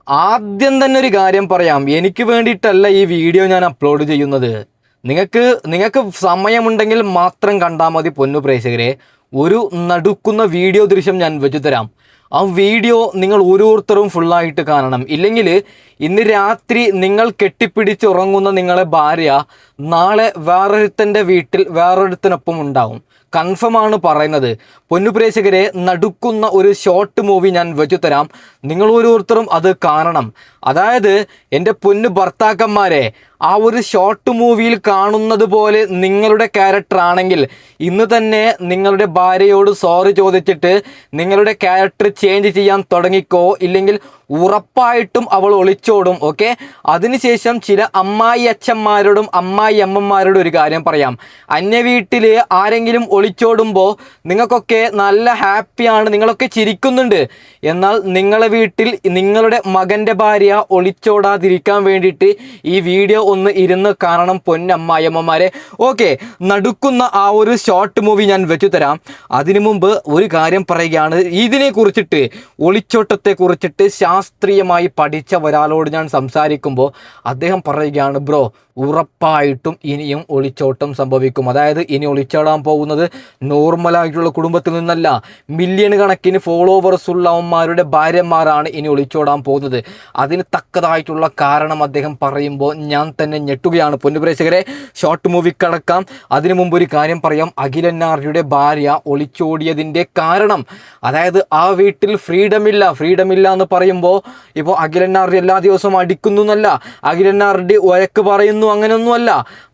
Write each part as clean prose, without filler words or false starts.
ആദ്യം തന്നെ ഒരു കാര്യം പറയാം, എനിക്ക് വേണ്ടിയിട്ടല്ല ഈ വീഡിയോ ഞാൻ അപ്ലോഡ് ചെയ്യുന്നത്. നിങ്ങൾക്ക് സമയമുണ്ടെങ്കിൽ മാത്രം കണ്ടാൽ മതി പൊന്നു പ്രേക്ഷകരെ. ഒരു നടുക്കുന്ന വീഡിയോ ദൃശ്യം ഞാൻ വെച്ചു തരാം. ആ വീഡിയോ നിങ്ങൾ ഓരോരുത്തരും ഫുള്ളായിട്ട് കാണണം. ഇല്ലെങ്കിൽ ഇന്ന് രാത്രി നിങ്ങൾ കെട്ടിപ്പിടിച്ച് ഉറങ്ങുന്ന നിങ്ങളെ ഭാര്യ നാളെ വേറൊരുത്തൻ്റെ വീട്ടിൽ വേറൊരുത്തനൊപ്പം ഉണ്ടാവും. കൺഫേമാണ് പറയുന്നത്. പൊന്നു പ്രേക്ഷകരെ, നടുക്കുന്ന ഒരു ഷോർട്ട് മൂവി ഞാൻ വെച്ചു തരാം. നിങ്ങൾ ഓരോരുത്തരും അത് കാണണം. അതായത് എൻ്റെ പൊന്നു ഭർത്താക്കന്മാരെ, ആ ഒരു ഷോർട്ട് മൂവിയിൽ കാണുന്നത് പോലെ നിങ്ങളുടെ ക്യാരക്ടർ ആണെങ്കിൽ ഇന്ന് തന്നെ നിങ്ങളുടെ ഭാര്യയോട് സോറി ചോദിച്ചിട്ട് നിങ്ങളുടെ ക്യാരക്ടർ ചേഞ്ച് ചെയ്യാൻ തുടങ്ങിക്കോ. ഇല്ലെങ്കിൽ ഉറപ്പായിട്ടും അവൾ ഒളിച്ചോടും. ഓക്കെ, അതിനുശേഷം ചില അമ്മായി അച്ഛന്മാരോടും അമ്മായി അമ്മമാരോടും ഒരു കാര്യം പറയാം. അന്യ വീട്ടിൽ ആരെങ്കിലും ഒളിച്ചോടുമ്പോൾ നിങ്ങൾക്കൊക്കെ നല്ല ഹാപ്പിയാണ്, നിങ്ങളൊക്കെ ചിരിക്കുന്നുണ്ട്. എന്നാൽ നിങ്ങളുടെ വീട്ടിൽ നിങ്ങളുടെ മകൻ്റെ ഭാര്യ ഒളിച്ചോടാതിരിക്കാൻ വേണ്ടിയിട്ട് ഈ വീഡിയോ ഒന്ന് ഇരുന്ന് കാണണം പൊന്നമ്മായിയമ്മമാരെ. ഓക്കെ, നടുക്കുന്ന ആ ഒരു ഷോർട്ട് മൂവി ഞാൻ വെച്ചു തരാം. അതിനു മുമ്പ് ഒരു കാര്യം പറയുകയാണ്. ഇതിനെക്കുറിച്ചിട്ട്, ഒളിച്ചോട്ടത്തെക്കുറിച്ചിട്ട് ശാസ്ത്രീയമായി പഠിച്ച ഒരാളോട് ഞാൻ സംസാരിക്കുമ്പോൾ അദ്ദേഹം പറയുകയാണ്, ബ്രോ ഉറപ്പായിട്ടും ഇനിയും ഒളിച്ചോട്ടം സംഭവിക്കും. അതായത് ഇനി ഒളിച്ചോടാൻ പോകുന്നത് നോർമലായിട്ടുള്ള കുടുംബത്തിൽ നിന്നല്ല, മില്യൺ കണക്കിന് ഫോളോവേഴ്സ് ഉള്ളവന്മാരുടെ ഭാര്യമാരാണ് ഇനി ഒളിച്ചോടാൻ പോകുന്നത്. അതിന് തക്കതായിട്ടുള്ള കാരണം അദ്ദേഹം പറയുമ്പോൾ ഞാൻ തന്നെ ഞെട്ടുകയാണ്. പൊന്നുപ്രേക്ഷകരെ, ഷോർട്ട് മൂവി കടക്കാം. അതിനു മുമ്പ് ഒരു കാര്യം പറയാം. അഖിലന്നാർജിയുടെ ഭാര്യ ഒളിച്ചോടിയതിൻ്റെ കാരണം, അതായത് ആ വീട്ടിൽ ഫ്രീഡം ഇല്ല എന്ന് പറയുമ്പോൾ ഇപ്പോൾ അഖിലന്നാർജി എല്ലാ ദിവസവും അടിക്കുന്നു എന്നല്ല, അഖിലന്നാർജി വഴക്ക് പറയുന്നു, അങ്ങനെയൊന്നുമല്ല.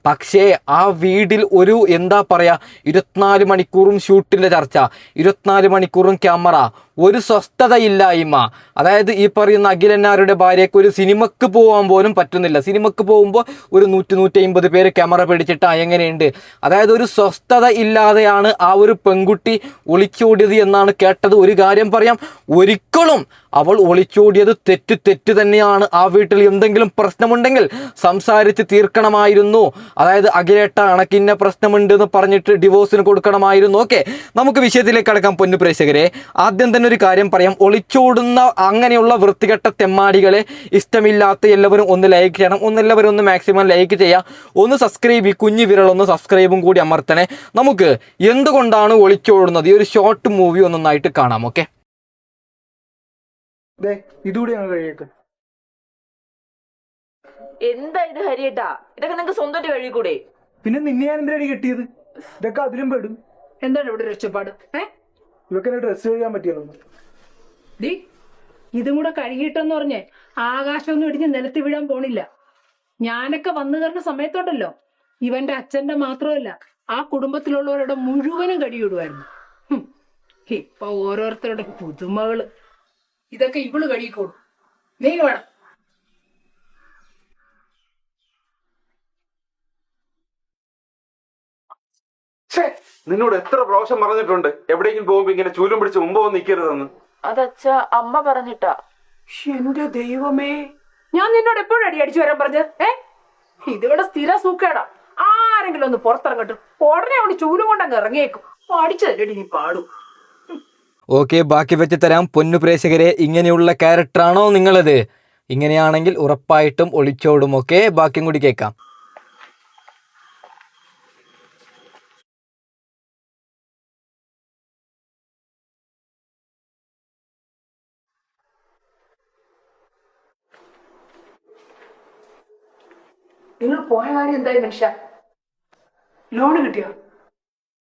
പക്ഷേ ആ വീട്ടിൽ ഒരു എന്താ പറയുക, 24 മണിക്കൂറും ഷൂട്ടിൻ്റെ ചർച്ച, 24 മണിക്കൂറും ക്യാമറ, ഒരു സ്വസ്ഥതയില്ലായ്മ. അതായത് ഈ പറയുന്ന അഖിലന്നാരുടെ ഭാര്യയ്ക്ക് ഒരു സിനിമക്ക് പോകാൻ പോലും പറ്റുന്നില്ല. സിനിമക്ക് പോകുമ്പോൾ ഒരു 100-150 പേര് ക്യാമറ പിടിച്ചിട്ട് എങ്ങനെയുണ്ട്. അതായത് ഒരു സ്വസ്ഥത ഇല്ലാതെയാണ് ആ ഒരു പെൺകുട്ടി ഒളിച്ചോടിയത് എന്നാണ് കേട്ടത്. ഒരു കാര്യം പറയാം, ഒരിക്കലും അവൾ ഒളിച്ചോടിയത് തെറ്റ് തന്നെയാണ്. ആ വീട്ടിൽ എന്തെങ്കിലും പ്രശ്നമുണ്ടെങ്കിൽ സംസാരിച്ച് തീർക്കണമായിരുന്നു. അതായത് അഖിലേട്ട അണക്കിന്ന പ്രശ്നമുണ്ട് എന്ന് പറഞ്ഞിട്ട് ഡിവോഴ്സിന് കൊടുക്കണമായിരുന്നു. ഓക്കെ, നമുക്ക് വിഷയത്തിലേക്ക് കടക്കാം പൊന്നു പ്രേക്ഷകരെ. ആദ്യം തന്നെ ഒരു കാര്യം പറയാം. ഒളിച്ചോടുന്ന അങ്ങനെയുള്ള വൃത്തികെട്ട തെമ്മാടികളെ ഇഷ്ടമില്ലാത്ത എല്ലാവരും ഒന്ന് ലൈക്ക് ചെയ്യണം. എല്ലാവരും ഒന്ന് മാക്സിമം ലൈക്ക് ചെയ്യുക. ഒന്ന് സബ്സ്ക്രൈബ്, ഈ കുഞ്ഞു വിരളൊന്ന് സബ്സ്ക്രൈബും കൂടി അമർത്തണേ. നമുക്ക് എന്തുകൊണ്ടാണ് ഒളിച്ചോടുന്നത് ഈ ഒരു ഷോർട്ട് മൂവി ഒന്നൊന്നായിട്ട് കാണാം. ഓക്കെ, ഇതുകൂടിയാണ് കഴിയൊക്കെ. എന്താ ഇത് ഹരിയേട്ടാ, ഇതൊക്കെ നിങ്ങൾക്ക് സ്വന്തമായിട്ട് കഴിയൂടെ? പിന്നെ നിന്നെ ഞാൻ എന്തിനാണ് കെട്ടിയത്? ഇതൊക്കെ അതിലും പെടും. എന്താണ് ഇവിടെ രക്ഷപ്പാട്? ഇവക്ക് ഡ്രസ്സ് കഴിയാൻ പറ്റിയല്ലോ. ഇതും കൂടെ കഴുകിയിട്ടെന്ന് പറഞ്ഞേ ആകാശമൊന്നും ഇടിഞ്ഞ് നിലത്ത് വീഴാൻ പോണില്ല. ഞാനൊക്കെ വന്നു കയറുന്ന സമയത്തോണ്ടല്ലോ ഇവന്റെ അച്ഛന്റെ മാത്രമല്ല ആ കുടുംബത്തിലുള്ളവരുടെ മുഴുവനും കഴുകിയിടുമായിരുന്നു. ഇപ്പൊ ഓരോരുത്തരുടെ പുതുമകള്. ഇതൊക്കെ ഇവള് കഴുകിക്കോളൂ, നീ വേണം. നിന്നോട് എത്ര പ്രാവശ്യം പറഞ്ഞിട്ടുണ്ട് എവിടെയെങ്കിലും പോകുമ്പോ ഇങ്ങനെ ചൂലും പിടിച്ച് മുമ്പ് വന്ന് നിൽക്കരുതെന്ന്. അതച്ഛ അമ്മ പറഞ്ഞിട്ടാ. എന്റെ ദൈവമേ, ഞാൻ നിന്നോട് എപ്പോഴും അടിച്ചു വരാൻ പറഞ്ഞത്? ഇതിവിടെ സ്ഥിര സൂക്കേടാ. ആരെങ്കിലും ഒന്ന് പുറത്തിറങ്ങട്ടും, ഉടനെ അവിടെ ചൂലും കൊണ്ടങ്ങ് ഇറങ്ങിയേക്കും. അടിച്ചതല്ലേ നീ പാടും. ഓക്കെ, ബാക്കി വെച്ച് തരാം. പൊന്നു പ്രേക്ഷകരെ, ഇങ്ങനെയുള്ള ക്യാരക്ടറാണോ നിങ്ങളത്? ഇങ്ങനെയാണെങ്കിൽ ഉറപ്പായിട്ടും ഒളിച്ചോടും. ഓക്കെ, ബാക്കിയും കൂടി കേൾക്കാം. നിങ്ങൾ പോയ കാര്യം എന്തായി മനുഷ്യ? ലോണ് കിട്ടിയോ?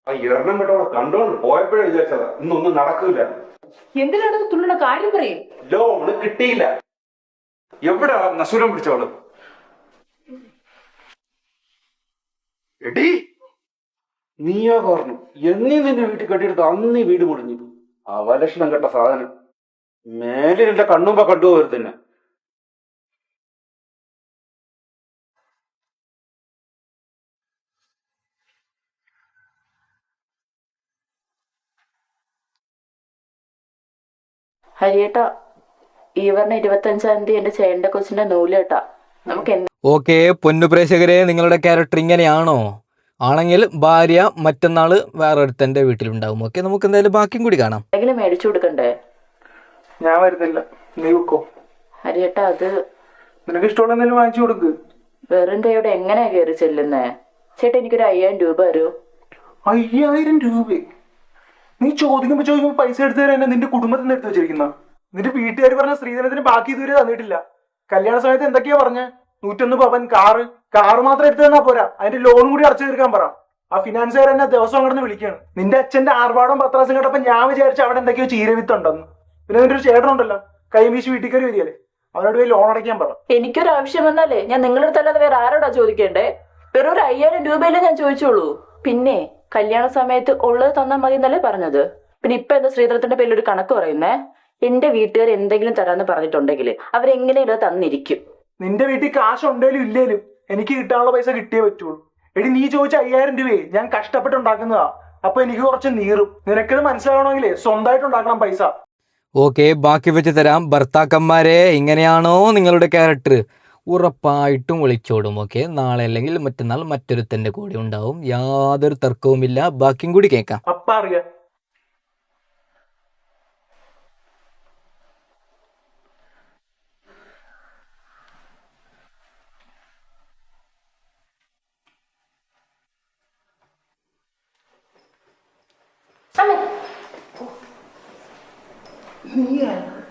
ആ എണ്ണം വിട്ടോടെ കണ്ടോണ്ട് പോയപ്പോഴേ വിചാരിച്ചതാ ഇന്നൊന്നും നടക്കൂല. എന്തിനാണ് തുള്ളുന്ന കാര്യം പറയും? ലോണ് കിട്ടിയില്ല. എവിടെ നശൂരം പിടിച്ചോളൂ. എടി നീയാ കാരണം എന്നീ നിന്റെ വീട്ടിൽ കെട്ടിയെടുത്ത് അന്നീ വീട് മുടിഞ്ഞു. അവലക്ഷണം കെട്ട സാധനം. മേലിൽ എന്റെ കണ്ണുമ്പോ കണ്ടുപോകരുതന്നെ. ഹരിയേട്ടാ, ഈ പറഞ്ഞ 25-ാം തീയതി എന്റെ ചേട്ടന്റെ കൊച്ചിന്റെ നൂലേട്ടാ. നമുക്ക് ഓക്കെ, പൊന്നു പ്രേക്ഷകരെ, നിങ്ങളുടെ ക്യാരക്ടർ ഇങ്ങനെയാണോ? ആണെങ്കിൽ ഭാര്യ മറ്റന്നാള് വേറൊരുത്തൻ്റെ വീട്ടിലുണ്ടാവും. ഓക്കെ, നമുക്ക് എന്തായാലും ബാക്കിയും കൂടി കാണാം. എന്തെങ്കിലും മേടിച്ചു കൊടുക്കണ്ടേ? ഞാൻ വരുന്നില്ല, നീ വെക്കോ. ഹരിയേട്ടാ അത് നിനക്ക് ഇഷ്ടമുള്ള എന്തെങ്കിലും വാങ്ങിച്ചു കൊടുക്ക്. വെറും കൈയോടെ എങ്ങനെയാ കയറി ചെല്ലുന്നേ? ചേട്ടാ എനിക്കൊരു 5000 രൂപ തരൂ. 5000 രൂപ? നീ ചോദിക്കുമ്പോ പൈസ എടുത്തു തരാൻ നിന്റെ കുടുംബത്തിൽ നിന്ന് എടുത്തു വെച്ചിരിക്കുന്ന. നിന്റെ വീട്ടുകാർ പറഞ്ഞ സ്ത്രീധനത്തിന് ബാക്കി ഇതുവരെ തന്നിട്ടില്ല. കല്യാണ സമയത്ത് എന്തൊക്കെയാ പറഞ്ഞ? 101 പവൻ, കാറ് മാത്രം എടുത്തു തന്നാ പോരാ, അതിന്റെ ലോൺ കൂടി അടച്ചു തീർക്കാൻ പറ. ആ ഫിനാൻസുകാർ എന്നെ ദിവസം അങ്ങോട്ട് വിളിക്കാണ്. നിന്റെ അച്ഛന്റെ ആർഭാടം പത്രാസം കേട്ടപ്പോ ഞാൻ വിചാരിച്ച അവിടെ എന്തൊക്കെയോ ചീരവിത്തുണ്ടെന്ന്. പിന്നെ നിന്റെ ഒരു ചേട്ടനുണ്ടല്ലോ, കൈ വീശി വീട്ടിൽ കയറി വരികയല്ലേ, അവരോട് പോയി ലോൺ അടയ്ക്കാൻ പറ. എനിക്കൊരു ആവശ്യം വന്നാലേ ഞാൻ നിങ്ങളുടെ അടുത്തല്ലാതെ വേറെ ആരോടാ ചോദിക്കേണ്ടേ? വെറും ഒരു 5000 രൂപയിലേ ഞാൻ ചോദിച്ചോളൂ. പിന്നെ കല്യാണ സമയത്ത് ഉള്ളത് തന്നാൽ മതി എന്നല്ലേ പറഞ്ഞത്? പിന്നെ ഇപ്പൊ എന്താ ശ്രീധരത്തിന്റെ പേരിൽ ഒരു കണക്ക് പറയുന്നേ? എന്റെ വീട്ടുകാർ എന്തെങ്കിലും തരാന്ന് പറഞ്ഞിട്ടുണ്ടെങ്കിൽ അവരെങ്ങനെയും തന്നിരിക്കും. നിന്റെ വീട്ടിൽ കാശ് ഉണ്ടേലും ഇല്ലേലും എനിക്ക് കിട്ടാനുള്ള പൈസ കിട്ടിയേ പറ്റുള്ളൂ. എടി, നീ ചോദിച്ച 5000 രൂപയെ ഞാൻ കഷ്ടപ്പെട്ടുണ്ടാക്കുന്നതാ. അപ്പൊ എനിക്ക് കുറച്ച് നീറും. നിനക്കത് മനസ്സിലാവണമെങ്കിലേ സ്വന്തമായിട്ട് ഉണ്ടാക്കണം പൈസ. ഓക്കെ, ബാക്കി വെച്ച് തരാം. ഭർത്താക്കന്മാരെ, ഇങ്ങനെയാണോ നിങ്ങളുടെ ക്യാരക്ടർ? ഉറപ്പായിട്ടും ഒളിച്ചോടും. ഓക്കെ, നാളെ അല്ലെങ്കിൽ മറ്റന്നാൾ മറ്റൊരുത്തൻ്റെ കൂടെ ഉണ്ടാവും, യാതൊരു തർക്കവുമില്ല. ബാക്കിയും കൂടി കേൾക്കാം. അപ്പ അറിയാം.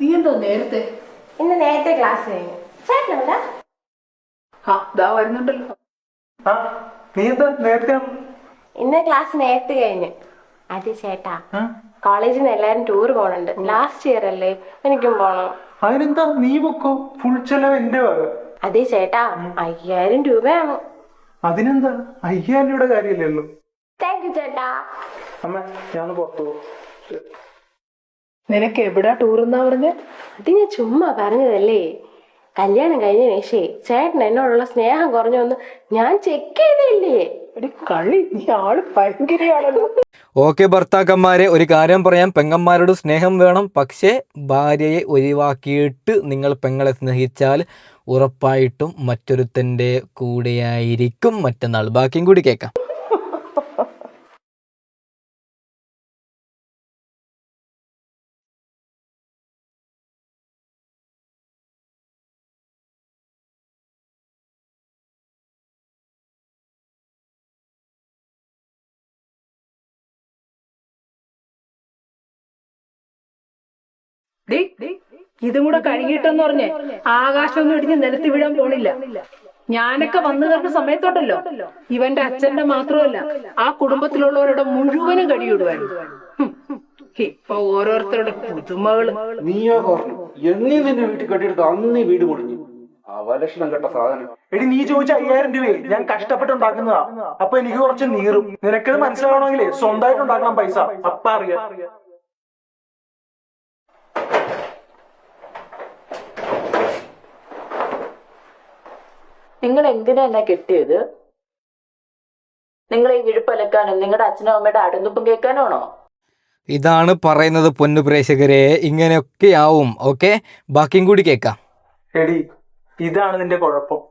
നീ എന്താ നേരത്തെ? ഇന്ന് നേരത്തെ ക്ലാസ് കഴിഞ്ഞു. ചേട്ടനല്ല ആ ദാ വരുന്നുണ്ടല്ലോ. ആ, നീ എന്താ നേരത്തെ? ഇന്ന് ക്ലാസ് നേരത്തെ കഴിഞ്ഞു. അത് ചേട്ടാ, കോളേജിൽ നിന്ന് എല്ലാരും ടൂർ പോണുണ്ട്. ലാസ്റ്റ് ഇയർ അല്ലേ, എനിക്കും പോണം. അതിനെന്താ, നീ പൊക്കോ, ഫുൾ ചെലവ് എന്റെ വക. അതെ ചേട്ടാ, 5000 രൂപയാണ്. അതിനെന്താ, 5000 രൂപയുടെ കാര്യമല്ലല്ലോ. താങ്ക് യു ചേട്ടാ. അമ്മ, ഞാൻ പുറത്തു പോകും. നിനക്ക് എവിടാ ടൂർ എന്നാ പറഞ്ഞേ? അത് ഞാൻ ചുമ്മാ പറഞ്ഞതല്ലേ. കല്യാണം കഴിഞ്ഞ ശേഷേ ചേട്ടൻ എന്നോടുള്ള സ്നേഹം കുറഞ്ഞൊന്ന് ഞാൻ ചെക്ക് ചെയ്തില്ലേ. എടി കളി, നീ ആള് ഭയങ്കരയാണല്ലോ. ഓക്കെ ഭർത്താക്കന്മാരെ, ഒരു കാര്യം പറയാം. പെങ്ങന്മാരോട് സ്നേഹം വേണം, പക്ഷേ ഭാര്യയെ ഒഴിവാക്കിയിട്ട് നിങ്ങൾ പെങ്ങളെ സ്നേഹിച്ചാൽ ഉറപ്പായിട്ടും മറ്റൊരുത്തൻ്റെ കൂടെയായിരിക്കും മറ്റന്നാൾ. ബാക്കിയും കൂടി കേൾക്കാം. ഇതും കൂടെ കഴുകിയിട്ടെന്ന് പറഞ്ഞേ ആകാശമൊന്നും ഇടിഞ്ഞ് നിലത്ത് വീഴാൻ പോണില്ല. ഞാനൊക്കെ വന്നു കയറുന്ന സമയത്തോട്ടല്ലോ ഇവന്റെ അച്ഛന്റെ മാത്രമല്ല ആ കുടുംബത്തിലുള്ളവരുടെ മുഴുവനും കടിയിടുവായിരുന്നു. ഇപ്പൊ ഓരോരുത്തരുടെ പുതുമകള്. നീയോ പറഞ്ഞു എന്നീ നിന്റെ വീട്ടിൽ കെട്ടിയെടുത്ത് അന്ന് വീട് മുടിഞ്ഞു. അവലക്ഷണം കേട്ട സാധനം. എടി, നീ ചോദിച്ച 5000 രൂപയെ ഞാൻ കഷ്ടപ്പെട്ടുണ്ടാക്കുന്നതാ. അപ്പൊ എനിക്ക് കുറച്ച് നീറും. നിനക്കത് മനസ്സിലാവണമെങ്കിലേ സ്വന്തമായിട്ട് ഉണ്ടാക്കണം പൈസ. അപ്പ അറിയാം. നിങ്ങൾ എന്തിനാ എന്നെ കെട്ടിയത്? നിങ്ങൾ ഈ വിഴുപ്പലക്കാനും നിങ്ങളുടെ അച്ഛനും അമ്മയുടെ അടുന്നുപ്പും കേൾക്കാനാണോ? ഇതാണ് പറയുന്നത് പൊന്നു പ്രേക്ഷകരെ, ഇങ്ങനെയൊക്കെയാവും. ഓക്കെ, ബാക്കിയും കൂടി കേൾക്കാം. എടി, ഇതാണ് നിന്റെ കുഴപ്പം.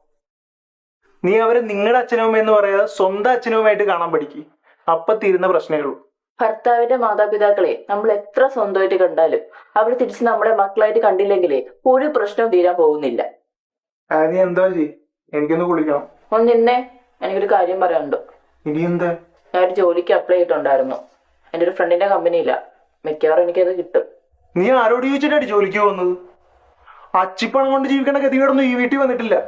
നീ അവരെ നിങ്ങളുടെ അച്ഛനും എന്ന് പറയാതെ സ്വന്തം അച്ഛനുമായിട്ട് കാണാൻ പഠിക്കും. അപ്പൊ തീരുന്ന പ്രശ്നമുള്ളൂ. ഭർത്താവിന്റെ മാതാപിതാക്കളെ നമ്മൾ എത്ര സ്വന്തമായിട്ട് കണ്ടാലും അവർ തിരിച്ച് നമ്മളെ മക്കളായിട്ട് കണ്ടില്ലെങ്കിലേ ഒരു പ്രശ്നവും തീരാൻ പോകുന്നില്ല. നീ എന്താ ചെയ്യും? എനിക്കൊന്ന് കുളിക്കണം. ഒന്നിന്നേ, എനിക്കൊരു കാര്യം പറയാനുണ്ട്. ഇനി എന്താ? ഞാൻ ഒരു ജോലിക്ക് അപ്ലൈ ചെയ്തിട്ടുണ്ടായിരുന്നു. എൻ്റെ ഒരു ഫ്രണ്ടിന്റെ കമ്പനിയില്ല. മിക്കവാറും എനിക്കത് കിട്ടും. നീ ആരോട് ചോദിച്ചിട്ടാണ് ജോലിക്ക് പോകുന്നത്? അച്ചിപ്പണം കൊണ്ട് ജീവിക്കേണ്ട ഗതികേടൊന്നും ഈ വീട്ടിൽ വന്നിട്ടില്ല.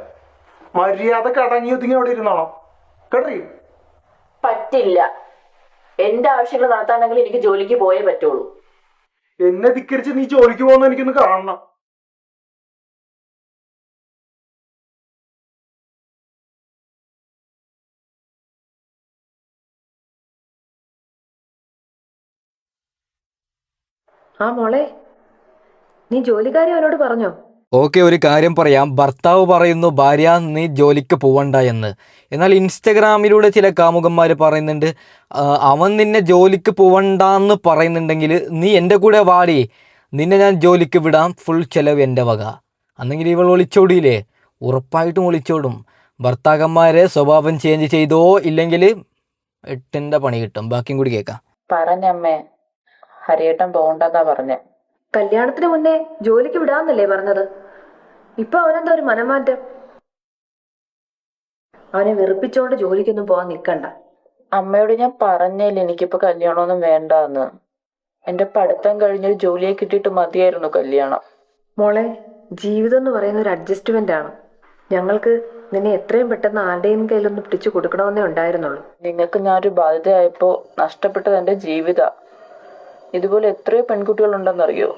മര്യാദക്ക് അടങ്ങി ഒതുങ്ങി അവിടെ ഇരുന്നോണം കേട്ടീ. പറ്റില്ല. എന്റെ ആവശ്യങ്ങൾ നടത്താണെങ്കിൽ എനിക്ക് ജോലിക്ക് പോയേ പറ്റുള്ളൂ. എന്നെ ധിക്കരിച്ച് നീ ജോലിക്ക് പോകുന്ന എനിക്കൊന്ന് കാണണം. ആ മോളെ, നീ ജോലിക്കാരി അവനോട് പറഞ്ഞോ? ഓക്കെ, ഒരു കാര്യം പറയാം. ഭർത്താവ് പറയുന്നു ഭാര്യ നീ ജോലിക്ക് പോവണ്ട എന്ന്. എന്നാൽ ഇൻസ്റ്റഗ്രാമിലൂടെ ചില കാമുകന്മാർ പറയുന്നുണ്ട് അവൻ നിന്നെ ജോലിക്ക് പോവണ്ടെന്ന് പറയുന്നുണ്ടെങ്കിൽ നീ എൻ്റെ കൂടെ വാടി, നിന്നെ ഞാൻ ജോലിക്ക് വിടാം, ഫുൾ ചെലവ് എൻ്റെ വക. അന്നെങ്കിൽ ഇവൾ ഒളിച്ചോടിയില്ലേ? ഉറപ്പായിട്ടും ഒളിച്ചോടും. ഭർത്താക്കന്മാരെ സ്വഭാവം ചേഞ്ച് ചെയ്തോ ഇല്ലെങ്കിൽ 8ന്റെ പണി കിട്ടും. ബാക്കിയും കൂടി കേൾക്കാം. പറഞ്ഞമ്മേ, ഹരിയേട്ടൻ പോകണ്ടെന്നാ പറഞ്ഞേ. കല്യാണത്തിന് മുന്നേ ജോലിക്ക് വിടാന്നല്ലേ പറഞ്ഞത്? ഇപ്പൊ അവനെന്താ ഒരു മനംമാറ്റം? അവനെ വെറുപ്പിച്ചോണ്ട് ജോലിക്കൊന്നും പോവാൻ നിക്കണ്ട. അമ്മയോട് ഞാൻ പറഞ്ഞില്ല എനിക്കിപ്പോ കല്യാണമൊന്നും വേണ്ടാന്ന്. എന്റെ പഠിത്തം കഴിഞ്ഞൊരു ജോലിയെ കിട്ടിയിട്ട് മതിയായിരുന്നു കല്യാണം. മോളെ, ജീവിതം എന്ന് പറയുന്ന ഒരു അഡ്ജസ്റ്റ്മെന്റ് ആണ്. ഞങ്ങൾക്ക് നിന്നെ എത്രയും പെട്ടെന്ന് ആരുടെയും കയ്യിലൊന്ന് പിടിച്ചു കൊടുക്കണമെന്നേ ഉണ്ടായിരുന്നുള്ളൂ. നിങ്ങൾക്ക് ഞാനൊരു ബാധ്യതയായപ്പോ നഷ്ടപ്പെട്ടത് എന്റെ ജീവിത. ഇതുപോലെ എത്രയോ പെൺകുട്ടികളുണ്ടെന്നറിയോ?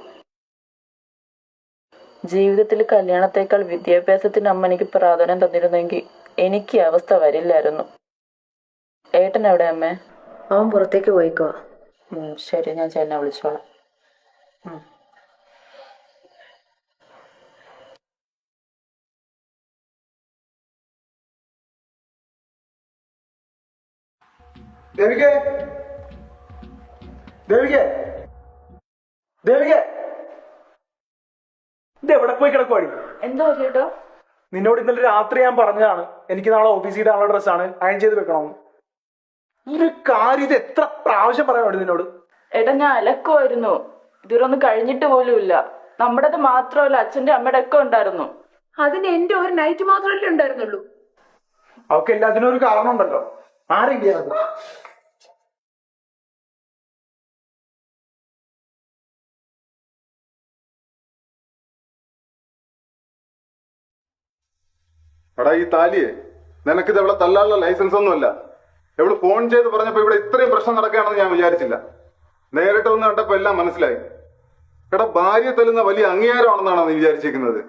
ജീവിതത്തിൽ കല്യാണത്തേക്കാൾ വിദ്യാഭ്യാസത്തിന് അമ്മ എനിക്ക് പ്രാധാന്യം തന്നിരുന്നെങ്കിൽ എനിക്ക് ഈ അവസ്ഥ വരില്ലായിരുന്നു. ഏട്ടൻ എവിടെ അമ്മേ? അവൻ പുറത്തേക്ക് പോയിക്കോ. ശരി, ഞാൻ ചേട്ടനെ വിളിച്ചോളാം. ദേവികേ, ദേവികേ, ദേവികേ, ഇത് എവിടെ പോയി കിടക്കുവാടി? എന്താ കേട്ടോ? നിന്നോട് ഇന്നലെ രാത്രി ഞാൻ പറഞ്ഞതാണ് എനിക്ക് നാളെ ഓഫീസിൽ ഇടാനുള്ള ഡ്രസ്സാണ്, അയൺ ചെയ്ത് വെക്കണമെന്ന്. ഒരു കാര്യം ഇത് എത്ര പ്രാവശ്യം പറയാനുണ്ട് നിന്നോട്? ഏട്ടാ, ഞാൻ അലക്കുമായിരുന്നു. ഇതുവരെ ഒന്നും കഴിഞ്ഞിട്ട് പോലുമില്ല. നമ്മുടേത് മാത്രമല്ല, അച്ഛന്റെ അമ്മയുടെ ഒക്കെ ഉണ്ടായിരുന്നു. അതിന് എന്റെ ഒരു നൈറ്റ് മാത്രമല്ലേ ഉണ്ടായിരുന്നുള്ളൂ. അവർക്ക് എല്ലാത്തിനും ഒരു കാരണം ഉണ്ടല്ലോ. ആരെങ്കിലും അത് എടാ, ഈ താലിയെ നിനക്കിത് എവിടെ തല്ലാനുള്ള ലൈസൻസ് ഒന്നുമല്ല. എവിടെ ഫോൺ ചെയ്ത് പറഞ്ഞപ്പോ ഇവിടെ ഇത്രയും പ്രശ്നം നടക്കുകയാണെന്ന് ഞാൻ വിചാരിച്ചില്ല. നേരിട്ട് വന്ന് കണ്ടപ്പോ എല്ലാം മനസ്സിലായി. എടാ, ഭാര്യ തല്ലുന്ന വലിയ അംഗീകാരമാണെന്നാണോ നീ വിചാരിച്ചിരിക്കുന്നത്?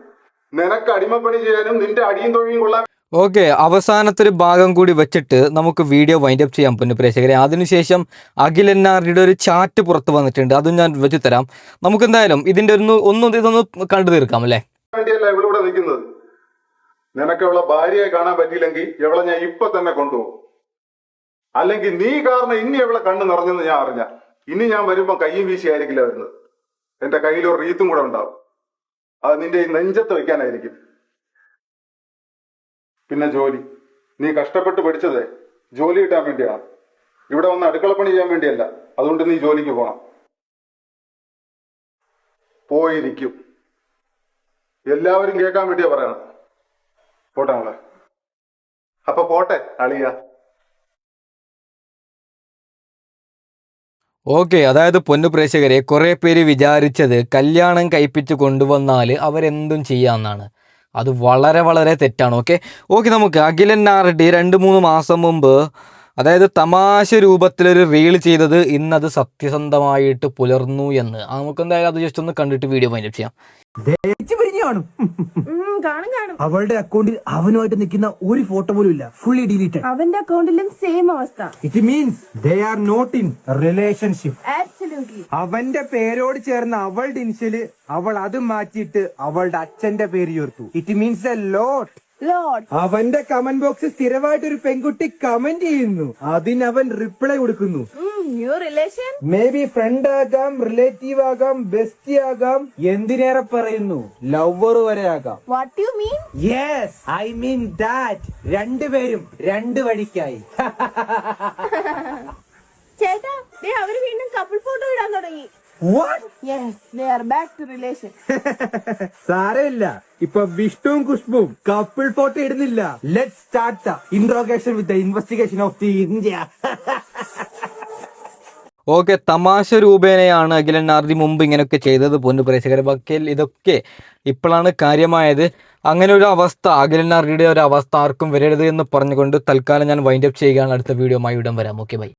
നിനക്ക് അടിമപ്പണി ചെയ്യാനും നിന്റെ അടിയും തൊഴിയും കൊള്ളാൻ. ഓക്കെ, അവസാനത്തെ ഒരു ഭാഗം കൂടി വെച്ചിട്ട് നമുക്ക് വീഡിയോ വൈൻഡ് അപ്പ് ചെയ്യാം പൊന്നു പ്രേക്ഷകരെ. അതിനുശേഷം അഖിൽ NRD ഒരു ചാറ്റ് പുറത്ത് വന്നിട്ടുണ്ട്, അതും ഞാൻ വെച്ച് തരാം. നമുക്ക് എന്തായാലും ഇതിന്റെ ഇതൊന്ന് കണ്ടു തീർക്കാം അല്ലേ? വേണ്ടിയല്ല ഇവളിവിടെ നിൽക്കുന്നത്. നിനക്ക് അവളെ ഭാര്യയെ കാണാൻ പറ്റിയില്ലെങ്കിൽ ഇവളെ ഞാൻ ഇപ്പൊ തന്നെ കൊണ്ടുപോകും. അല്ലെങ്കിൽ നീ കാരണം ഇനി അവളെ കണ്ണ് നിറഞ്ഞെന്ന് ഞാൻ അറിഞ്ഞ ഇനി ഞാൻ വരുമ്പോ കയ്യും വീശി ആയിരിക്കില്ല വരുന്നത്. എന്റെ കയ്യിൽ ഒരു റീത്തും കൂടെ ഉണ്ടാവും. അത് നിന്റെ ഈ നെഞ്ചത്ത് വെക്കാനായിരിക്കും. പിന്നെ ജോലി, നീ കഷ്ടപ്പെട്ട് പഠിച്ചതേ ജോലി കിട്ടാൻ വേണ്ടിയാണ്. ഇവിടെ വന്ന് അടുക്കളപ്പണി ചെയ്യാൻ വേണ്ടിയല്ല. അതുകൊണ്ട് നീ ജോലിക്ക് പോകണം. പോയിരിക്കും. എല്ലാവരും കേൾക്കാൻ വേണ്ടിയാ പറയണം. പോട്ടെ മോളെ. അപ്പൊ പോട്ടെ അളിയ. ഓക്കെ, അതായത് പൊന്നു പ്രേക്ഷകരെ, കുറേ പേര് വിചാരിച്ചത് കല്യാണം കഴിപ്പിച്ച് കൊണ്ടുവന്നാൽ അവരെന്തും ചെയ്യാമെന്നാണ്. അത് വളരെ വളരെ തെറ്റാണ്. ഓക്കെ, നമുക്ക് അഖിൽ NRD 2-3 മാസം മുമ്പ്, അതായത് തമാശ രൂപത്തിലൊരു റീൽ ചെയ്തത് ഇന്നത് സത്യസന്ധമായിട്ട് പുലർന്നു എന്ന്. നമുക്ക് എന്തായാലും അത് ജസ്റ്റ് ഒന്ന് കണ്ടിട്ട് വീഡിയോ വൈൻഡ് അപ്പ് ചെയ്യാം. അവളുടെ അക്കൗണ്ടിൽ അവനുമായിട്ട് നിൽക്കുന്ന ഒരു ഫോട്ടോ പോലും ഇല്ല, ഫുള്ളി ഡിലീറ്റഡ്. അവന്റെ അക്കൗണ്ടിലും സെയിം അവസ്ഥ. It means they are not in relationship. Absolutely. അവന്റെ പേരോട് ചേർന്ന അവളുടെ ഇനിഷ്യല് അവൾ അത് മാറ്റിയിട്ട് അവളുടെ അച്ഛന്റെ പേര് ചേർത്തു. It means a lot. Load. അവന്റെ കമന്റ് ബോക്സ് സ്ഥിരമായിട്ട് ഒരു പെൺകുട്ടി കമന്റ് ചെയ്യുന്നു, അതിനവൻ റിപ്ലൈ കൊടുക്കുന്നു. New relation. May be friend ആകാം, റിലേറ്റീവ് ആകാം, ബെസ്റ്റി ആകാം, എന്തിനേറെ പറയുന്നു ലവർ വരെ ആകാം. What you mean? Yes, I mean that. രണ്ടുപേരും രണ്ട് വഴിക്കായി. ചേട്ടാ, ദേ അവര് വീണ്ടും കപ്പിൾ ഫോട്ടോ ഇടാൻ തുടങ്ങി. What? Yes, they are back to relation. സാരമില്ല, ഇപ്പൊ വിഷ്ണുവും കുഷ്ബും കപ്പിൾ ഫോട്ടോ ഇടുന്നില്ല. Let's start the interrogation with the investigation of the India. Okay, തമാശ രൂപേണയാണ് അഖിൽ NRD മുമ്പ് ഇങ്ങനെയൊക്കെ ചെയ്തത് പൊന്നു പ്രേക്ഷകരെ. പക്ഷേ ഇതൊക്കെ ഇപ്പോഴാണ് കാര്യമായത്. അങ്ങനെ ഒരു അവസ്ഥ, അഖിൽ NRD ഒരു അവസ്ഥ ആർക്കും വരരുത് എന്ന് പറഞ്ഞുകൊണ്ട് തൽക്കാലം ഞാൻ വൈൻഡ് അപ്പ് ചെയ്യുകയാണ്. അടുത്ത വീഡിയോ മായി ഇടം വരാം. Okay, by.